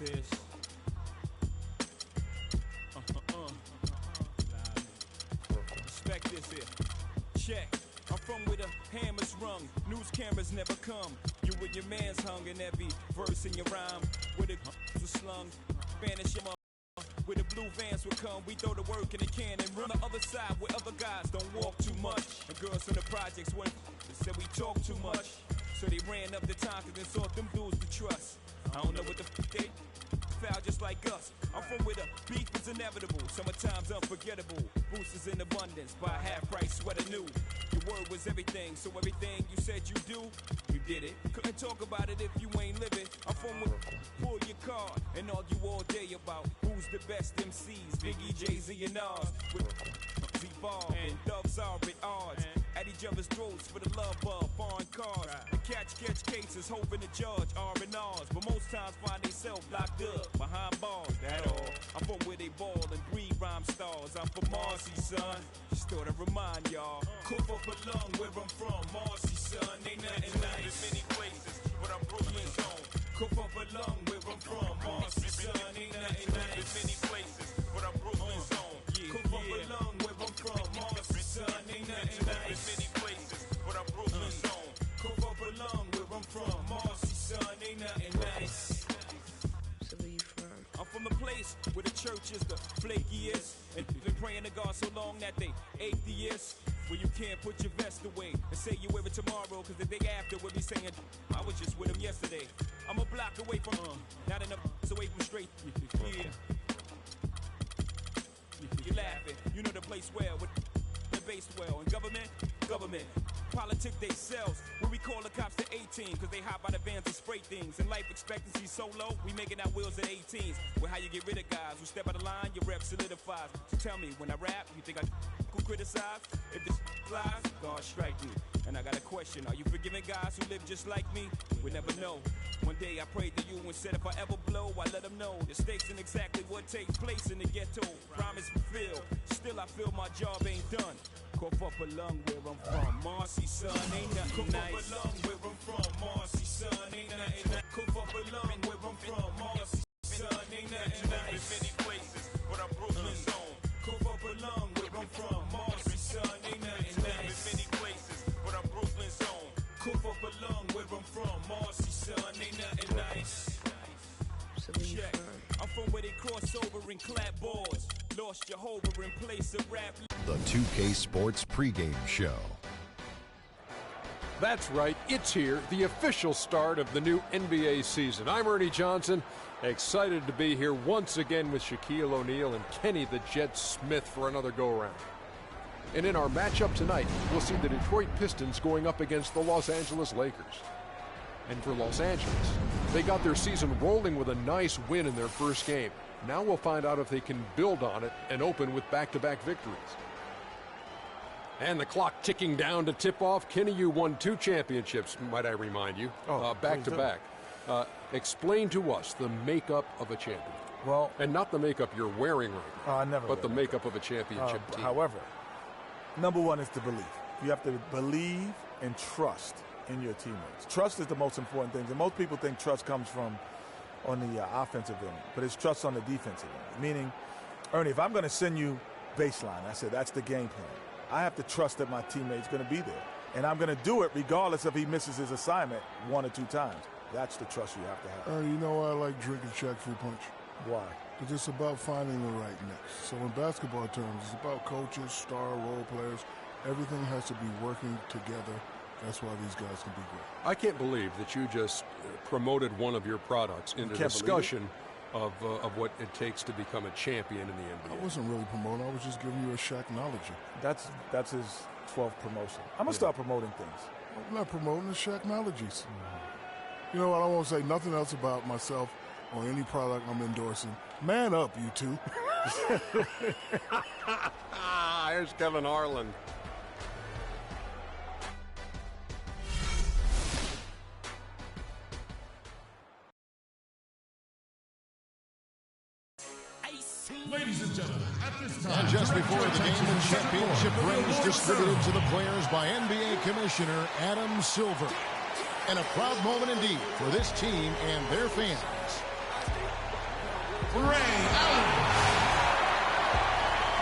this. Respect this here. Check. I'm from where the hammer's rung. News cameras never come. You and your man's hung in every verse in your rhyme. Where the was slung. Spanish your mother. Where the blue vans would come, we throw the work in the can and run the other side where other guys don't walk too much. And girls from the projects went and said we talk too much. So they ran up the time and sought them dudes to trust. I don't know what the they foul just like us. I'm from where the beef is inevitable, summertime's unforgettable. Boosters in abundance, buy half-price sweater new. Your word was everything, so everything you said you do, you did it. Couldn't talk about it if you ain't living. I'm from where pull your card and argue all day about who's the best MCs, Biggie, Jay-Z, and Nas. With Z-Ball and Doves are at odds. At each other's throats for the love of foreign cars. The catch cases, hoping the judge R&Rs. But most times find themselves locked up behind bars, that all. I'm from where they ball and breed rhyme stars. I'm from Marcy, son. Just thought I'd remind y'all. Cough up a lung where I'm from, Marcy, son. Ain't nothing nice. In many places, but I'm Brooklyn's home. Cough up a lung where I'm from, Marcy, son. Ain't nothing nice. In many places, but I'm Brooklyn's home. Cough up a lung where I'm from, Marcy, son. Ain't nothing nice. In many places, but I'm Brooklyn's home. Cough up a lung where I'm from, Marcy, son. Ain't nothing nice. So where you from? I'm from the place where the church is the flakiest. And been praying to God so long that they atheists. Where you can't put your vest away and say you wear it tomorrow, cause the day after we'll be saying, I was just with him yesterday. I'm a block away from, not enough away from straight, yeah. You're laughing, you know the place well, with the base well. And government, politic they sells. When we call the cops to 18, cause they hop out of vans and spray things. And life expectancy so low, we making our wheels at 18s. Well, how you get rid of guys who step out of line, your rep solidifies. So tell me, when I rap, you think I could criticize? If this flies, God strike me. And I got a question, are you forgiving guys who live just like me? We never know. One day I prayed to you and said if I ever blow, I let them know the stakes and exactly what takes place in the ghetto. Promise fulfilled, still I feel my job ain't done. Cough up a lung where I'm from, Marcy, son, ain't nothing nice. Cough up a lung where I'm from, Marcy, son, ain't nothing nice. Cough up a lung where I'm from, Marcy, son, ain't nothing nice. In many places, but I'm Brooklyn's home. Cough up a lung where I'm from, Marcy, son, ain't nothing nice. In many places, but I'm Brooklyn's home. Cough up a lung where I'm from, Marcy, son, ain't nothing nice. So where you from? I'm from where they cross over and clap boards. Lost Jehovah in place of rap. The 2K Sports pregame show. That's right, it's here, the official start of the new NBA season. I'm Ernie Johnson, excited to be here once again with Shaquille O'Neal and Kenny the Jet Smith for another go-around. And in our matchup tonight, we'll see the Detroit Pistons going up against the Los Angeles Lakers. And for Los Angeles, they got their season rolling with a nice win in their first game. Now we'll find out if they can build on it and open with back-to-back victories. And the clock ticking down to tip off. Kenny, you won 2 championships, might I remind you, back-to-back. Explain to us the makeup of a champion. Well, and not the makeup you're wearing right now, but the makeup of a championship team. However, number one is the belief. You have to believe and trust in your teammates. Trust is the most important thing. And most people think trust comes from on the offensive end, but it's trust on the defensive end. Meaning, Ernie, if I'm going to send you baseline, I said that's the game plan. I have to trust that my teammate's going to be there. And I'm going to do it regardless if he misses his assignment 1 or 2 times. That's the trust you have to have. You know why I like drinking Shaq Fruit Punch? Why? Because it's about finding the right mix. So in basketball terms, it's about coaches, star role players. Everything has to be working together. That's why these guys can be great. I can't believe that you just promoted one of your products into discussion of what it takes to become a champion in the NBA. I wasn't really promoting. I was just giving you a Shaqnology. That's his 12th promotion. I'm going to start promoting things. I'm not promoting the Shaqnologies. You know what? I won't say nothing else about myself or any product I'm endorsing. Man up, you two. Here's Kevin Harlan. Ladies and gentlemen, at this time, and just before the game, the championship ring is distributed to the players by NBA Commissioner Adam Silver. And a proud moment indeed for this team and their fans. Ray Allen.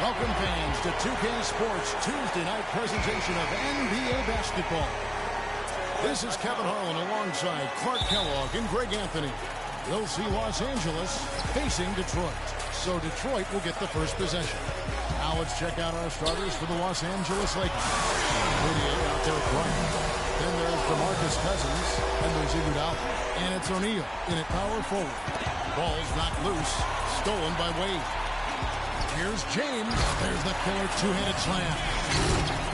Welcome fans to 2K Sports Tuesday night presentation of NBA basketball. This is Kevin Harlan alongside Clark Kellogg and Greg Anthony. We'll see Los Angeles facing Detroit. So Detroit will get the first possession. Now let's check out our starters for the Los Angeles Lakers. Moutier out there at right. Then there's DeMarcus Cousins. And there's Iguodala. And it's O'Neal in at power forward. Ball's knocked loose. Stolen by Wade. Here's James. There's the killer two-handed slam.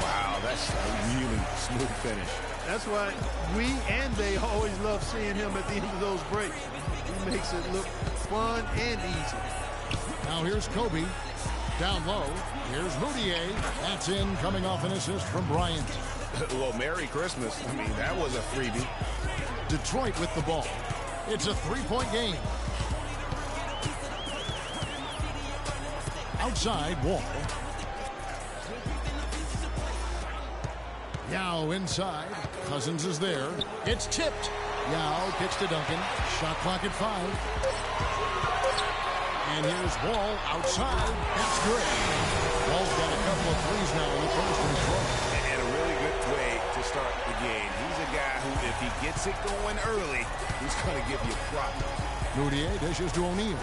Wow, that's a really smooth finish. That's why we and they always love seeing him at the end of those breaks. He makes it look fun and easy. Now here's Kobe. Down low. Here's Moutier. That's in, coming off an assist from Bryant. Well, Merry Christmas. I mean, that was a freebie. Detroit with the ball. It's a three-point game. Outside, Wall. Yao inside. Cousins is there. It's tipped. Yao kicks to Duncan. Shot clock at 5. And here's Wall outside. That's good. Wall's got a couple of threes now in the first and short. And a really good way to start the game. He's a guy who, if he gets it going early, he's going to give you props. Moutier dishes to O'Neal.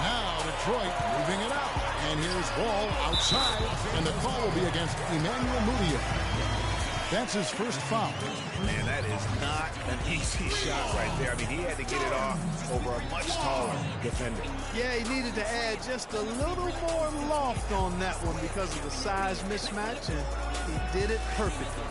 Now Detroit moving it out. And here's Wall outside. And the call will be against Emmanuel Moutier. That's his first foul. Man, that is not an easy shot right there. I mean, he had to get it off over a much taller defender. Yeah, he needed to add just a little more loft on that one because of the size mismatch, and he did it perfectly.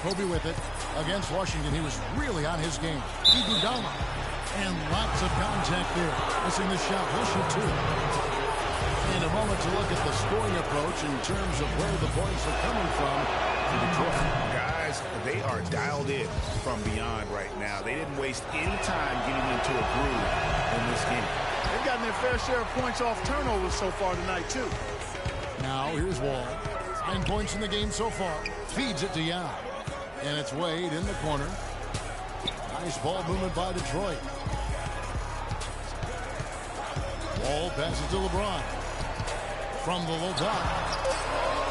Kobe with it. Against Washington, he was really on his game. Iguodala. And lots of contact there. Missing the shot. He'll shoot 2. And a moment to look at the scoring approach in terms of where the points are coming from for Detroit. Guys, they are dialed in from beyond right now. They didn't waste any time getting into a groove in this game. They've gotten their fair share of points off turnovers so far tonight, too. Now, here's Wall. 9 points in the game so far. Feeds it to Yao. And it's Wade in the corner. Nice ball movement by Detroit. Wall passes to LeBron. From the low block.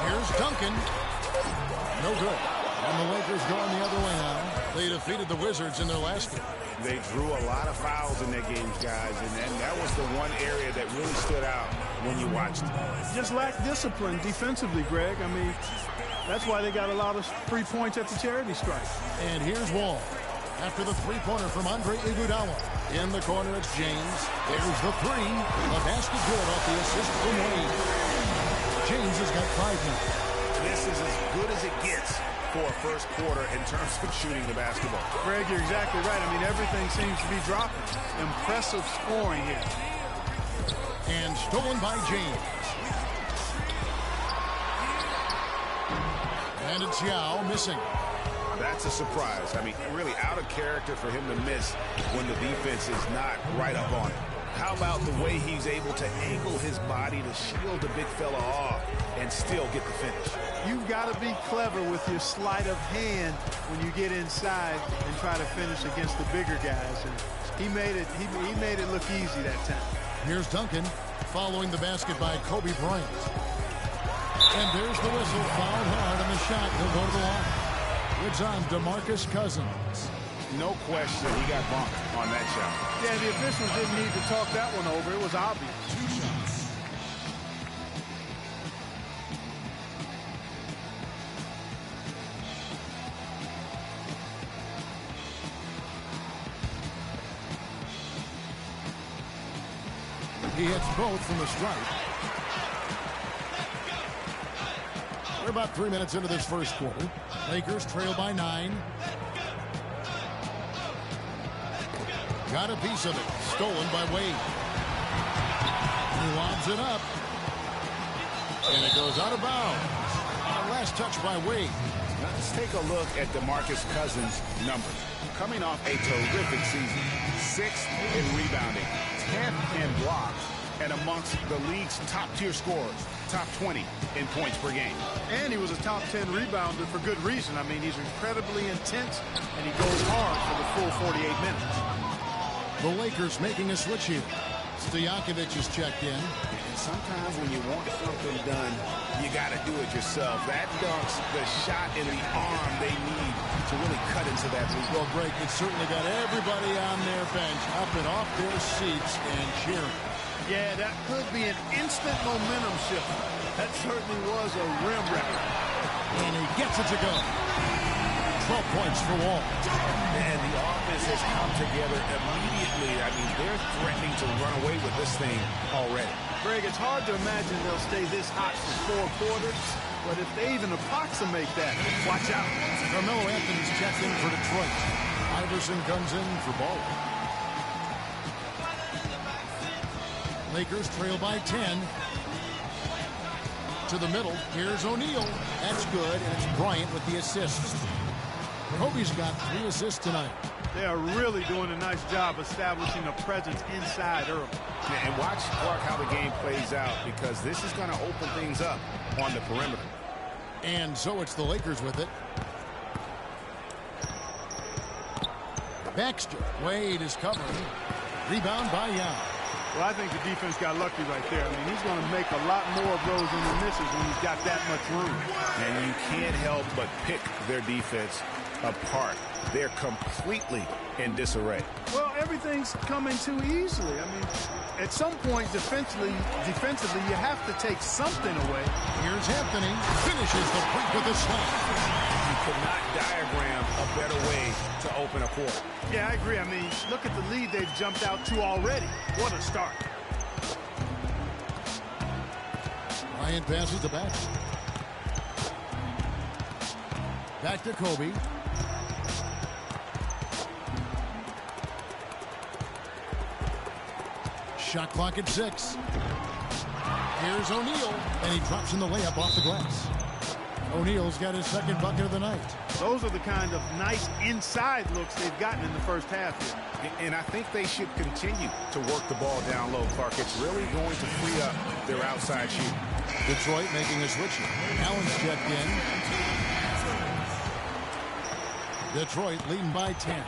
Here's Duncan. No good. And the Lakers going the other way now. They defeated the Wizards in their last game. They drew a lot of fouls in their games, guys, and that was the one area that really stood out when you watched it. Just lacked discipline defensively, Greg. I mean, that's why they got a lot of free points at the charity stripe. And here's Wall. After the three-pointer from Andre Iguodala. In the corner, it's James. There's the 3. A basket good off the assist from Wade. James has got 5 now. This is as good as it gets for a first quarter in terms of shooting the basketball. Greg, you're exactly right. I mean, everything seems to be dropping. Impressive scoring here. And stolen by James. And it's Yao missing. That's a surprise. I mean, really out of character for him to miss when the defense is not right up on it. How about the way he's able to angle his body to shield the big fella off and still get the finish? You've got to be clever with your sleight of hand when you get inside and try to finish against the bigger guys. And he made it look easy that time. Here's Duncan following the basket by Kobe Bryant. And there's the whistle. Fouled hard on the shot. He'll go to the line. It's on DeMarcus Cousins. No question he got bumped on that shot. Yeah, the officials didn't need to talk that one over. It was obvious. 2 shots. He hits both from the stripe. We're about 3 minutes into this first quarter. Lakers trail by 9. Got a piece of it. Stolen by Wade. He lobs it up. And it goes out of bounds. Last touch by Wade. Let's take a look at DeMarcus Cousins' numbers. Coming off a terrific season. 6th in rebounding, 10th in blocks, and amongst the league's top-tier scorers, top 20 in points per game. And he was a top 10 rebounder for good reason. I mean, he's incredibly intense, and he goes hard for the full 48 minutes. The Lakers making a switch here. Stojakovic is checked in. And sometimes when you want something done, you got to do it yourself. That dunks the shot in the arm they need to really cut into that lead. Well, Greg, it certainly got everybody on their bench up and off their seats and cheering. Yeah, that could be an instant momentum shift. That certainly was a rim record. And he gets it to go. 12 points for Wall. And the offense has come together immediately. I mean, they're threatening to run away with this thing already. Greg, it's hard to imagine they'll stay this hot for 4 quarters, but if they even approximate that, watch out. Carmelo Anthony's checked in for Detroit. Iverson comes in for Ball. Lakers trail by 10. To the middle. Here's O'Neal. That's good, and it's Bryant with the assist. Kobe's got 3 assists tonight. They are really doing a nice job establishing a presence inside early. Yeah, and watch, Clark, how the game plays out, because this is going to open things up on the perimeter. And so it's the Lakers with it. Baxter. Wade is covering. Rebound by Young. Well, I think the defense got lucky right there. I mean, he's going to make a lot more of those in the misses when he's got that much room. And you can't help but pick their defense apart. They're completely in disarray. Well, everything's coming too easily. I mean, at some point, defensively, you have to take something away. Here's Anthony. Finishes the point with a slam. You could not diagram a better way to open a quarter. Yeah, I agree. I mean, look at the lead they've jumped out to already. What a start. Bryant passes the back. Back to Kobe. Shot clock at 6. Here's O'Neal, and he drops in the layup off the glass. O'Neal's got his second bucket of the night. Those are the kind of nice inside looks they've gotten in the first half here. And I think they should continue to work the ball down low, Clark. It's really going to free up their outside shooting. Detroit making a switch. Allen's checked in. Detroit leading by 10.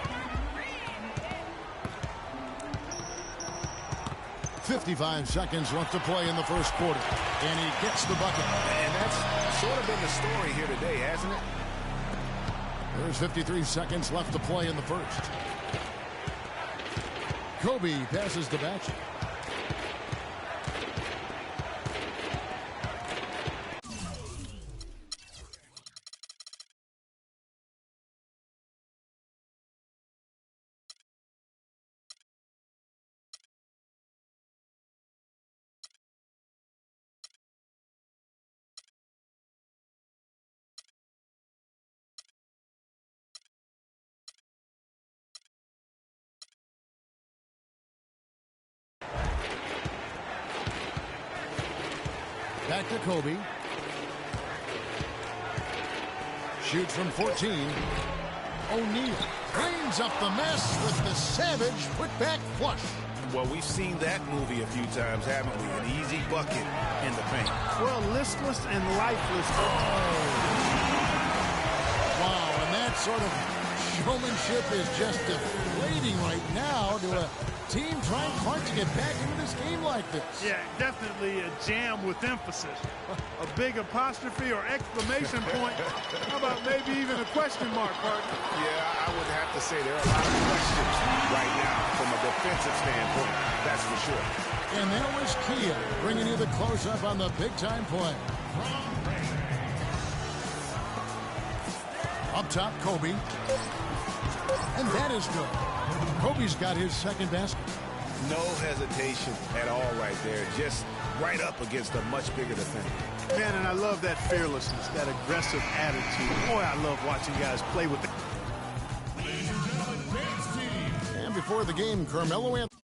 55 seconds left to play in the first quarter. And he gets the bucket. And that's sort of been the story here today, hasn't it? There's 53 seconds left to play in the first. Kobe passes to Batch. Back to Kobe. Shoots from 14. O'Neal cleans up the mess with the savage putback flush. Well, we've seen that movie a few times, haven't we? An easy bucket in the paint. Well, listless and lifeless. Wow, and that sort of showmanship is just deflating right now to a team trying hard to get back into this game like this. Yeah, definitely a jam with emphasis. A big apostrophe or exclamation point. How about maybe even a question mark, partner? Yeah, I would have to say there are a lot of questions right now from a defensive standpoint. That's for sure. And that was Kia bringing you the close-up on the big-time play. Up top, Kobe. And that is good. Kobe's got his second basket. No hesitation at all right there. Just right up against a much bigger defender. Man, and I love that fearlessness, that aggressive attitude. Boy, I love watching guys play with it. And before the game, Carmelo Anthony.